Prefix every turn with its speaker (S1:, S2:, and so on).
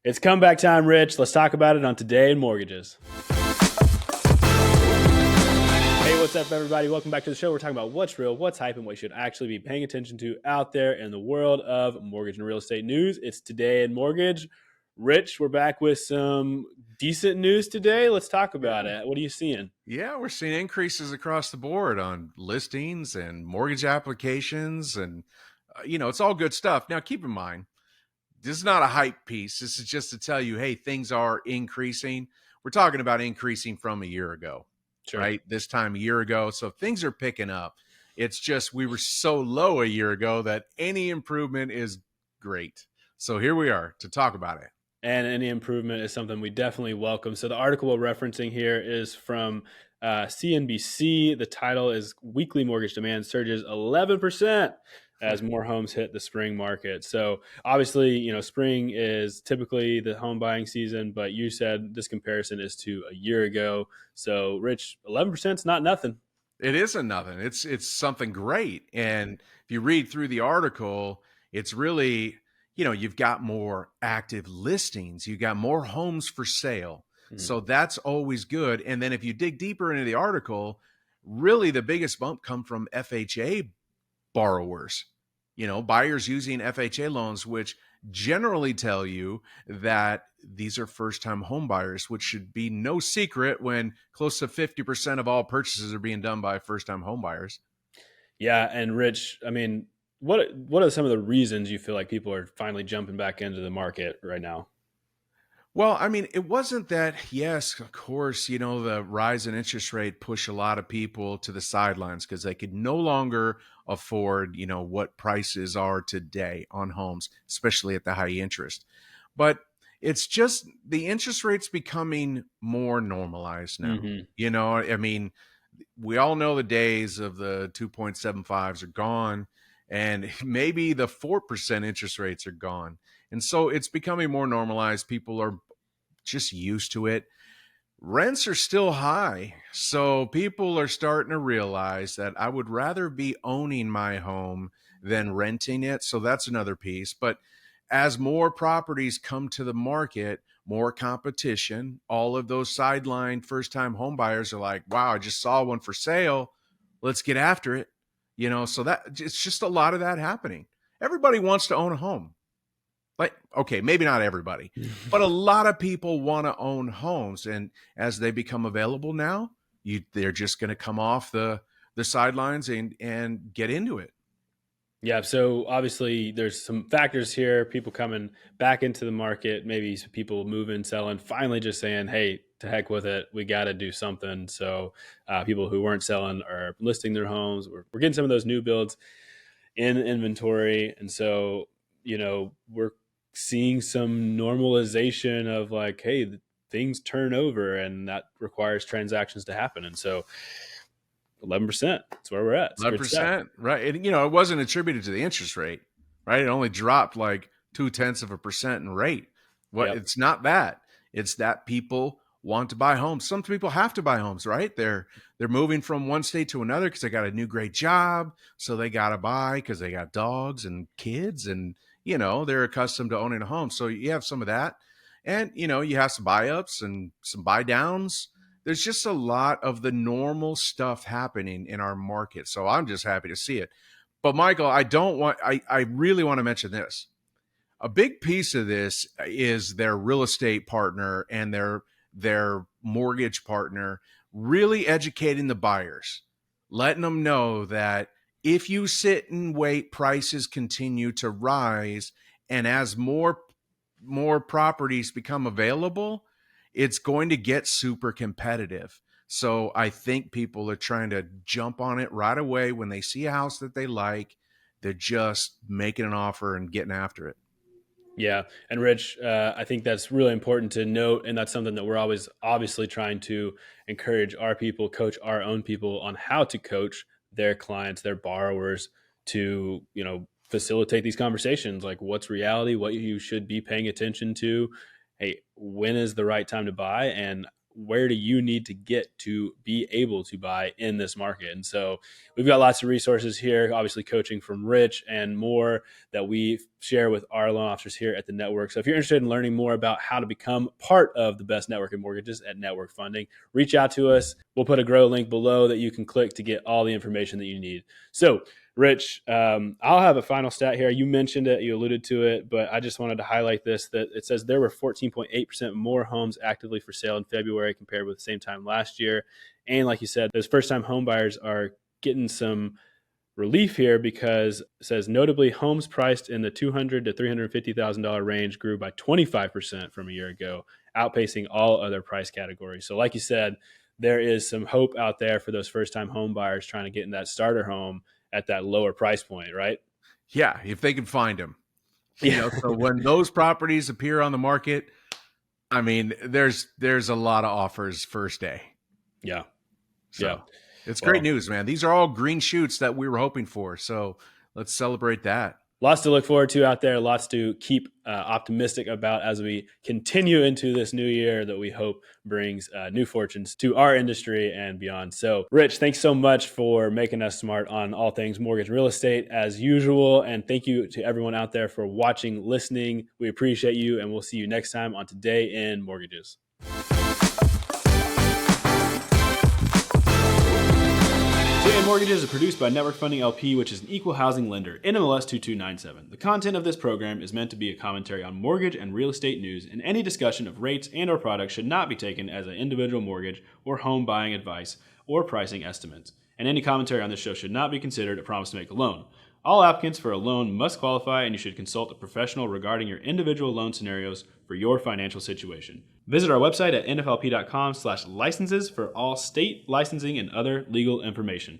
S1: It's comeback time, Rich. Let's talk about it on Today in Mortgages. Hey, what's up, everybody? Welcome back to the show. We're talking about what's real, what's hype, and what you should actually be paying attention to out there in the world of mortgage and real estate news. It's Today in Mortgage. Rich, we're back with some decent news today. Let's talk about it. What are you seeing?
S2: Yeah, we're seeing increases across the board on listings and mortgage applications, and it's all good stuff. Now, keep in mind, this is not a hype piece. This is just to tell you, hey, things are increasing. We're talking about increasing from a year ago,
S1: Sure.
S2: right? This time a year ago. So things are picking up. It's just we were so low a year ago that any improvement is great. So here we are to talk about it.
S1: And any improvement is something we definitely welcome. So the article we're referencing here is from CNBC. The title is Weekly Mortgage Demand Surges 11% as more homes hit the spring market. So obviously, spring is typically the home buying season, but you said this comparison is to a year ago. So Rich, 11% is not nothing.
S2: It isn't nothing. It's something great. And if you read through the article, it's really, you've got more active listings, you got more homes for sale. So that's always good. And then if you dig deeper into the article, really the biggest bump come from FHA borrowers, buyers using FHA loans, which generally tell you that these are first-time home buyers, which should be no secret when close to 50% of all purchases are being done by first-time home buyers.
S1: Yeah, and Rich, I mean, what are some of the reasons you feel like people are finally jumping back into the market right now?
S2: Well, I mean, it wasn't that, yes, of course, the rise in interest rate pushed a lot of people to the sidelines because they could no longer afford, what prices are today on homes, especially at the high interest. But it's just the interest rate's becoming more normalized now. I mean, we all know the days of the 2.75s are gone, and maybe the 4% interest rates are gone. And so it's becoming more normalized. People are just used to it. Rents are still high. So people are starting to realize that I would rather be owning my home than renting it. So that's another piece. But as more properties come to the market, more competition, all of those sideline first-time home buyers are like, wow, I just saw one for sale. Let's get after it. So that it's just a lot of that happening. Everybody wants to own a home. Like, okay, maybe not everybody, but a lot of people want to own homes. And as they become available now, they're just going to come off the sidelines and get into it.
S1: Yeah, so obviously there's some factors here, people coming back into the market, maybe some people moving, selling, finally just saying, hey, to heck with it, we got to do something. So people who weren't selling are listing their homes. We're getting some of those new builds in inventory. And so, we're seeing some normalization of like, hey, things turn over and that requires transactions to happen. And so 11%, that's where we're at. It's good stuff.
S2: 11%, right? It wasn't attributed to the interest rate, right? It only dropped like 0.2% in rate.
S1: Yep.
S2: It's not that. It's that people want to buy homes. Some people have to buy homes, right? They're moving from one state to another because they got a new great job, so they got to buy because they got dogs and kids, and they're accustomed to owning a home. So you have some of that, and you have some buy ups and some buy downs. There's just a lot of the normal stuff happening in our market. So I'm just happy to see it. But Michael, I really want to mention this. A big piece of this is their real estate partner and their mortgage partner really educating the buyers, letting them know that if you sit and wait, prices continue to rise. And as more properties become available, it's going to get super competitive. So I think people are trying to jump on it right away when they see a house that they like. They're just making an offer and getting after it.
S1: Yeah. And Rich, I think that's really important to note. And that's something that we're always obviously trying to encourage our people, coach our own people on how to coach their clients, their borrowers to, facilitate these conversations. Like what's reality, what you should be paying attention to. Hey, when is the right time to buy? And where do you need to get to be able to buy in this market. And so we've got lots of resources here, obviously coaching from Rich and more that we share with our loan officers here at the network. So if you're interested in learning more about how to become part of the best network in mortgages at Network Funding, reach out to us. We'll put a grow link below that you can click to get all the information that you need. So Rich, I'll have a final stat here. You mentioned it, you alluded to it, but I just wanted to highlight this, that it says there were 14.8% more homes actively for sale in February compared with the same time last year. And like you said, those first-time home buyers are getting some relief here because it says notably homes priced in the $200,000 to $350,000 range grew by 25% from a year ago, outpacing all other price categories. So like you said, there is some hope out there for those first-time home buyers trying to get in that starter home at that lower price point, right?
S2: Yeah, if they can find them.
S1: Yeah.
S2: So when those properties appear on the market, I mean, there's a lot of offers first day.
S1: Yeah.
S2: So
S1: Yeah.
S2: it's great
S1: Well,
S2: news, man. These are all green shoots that we were hoping for. So let's celebrate that.
S1: lots to look forward to out there, lots to keep optimistic about as we continue into this new year that we hope brings new fortunes to our industry and beyond. So, Rich, thanks so much for making us smart on all things mortgage real estate as usual. And thank you to everyone out there for watching, listening. We appreciate you, and we'll see you next time on Today in Mortgages. Today in Mortgages is produced by Network Funding LP, which is an equal housing lender, NMLS 2297. The content of this program is meant to be a commentary on mortgage and real estate news, and any discussion of rates and or products should not be taken as an individual mortgage or home buying advice or pricing estimates. And any commentary on this show should not be considered a promise to make a loan. All applicants for a loan must qualify, and you should consult a professional regarding your individual loan scenarios for your financial situation. Visit our website at nflp.com/licenses for all state licensing and other legal information.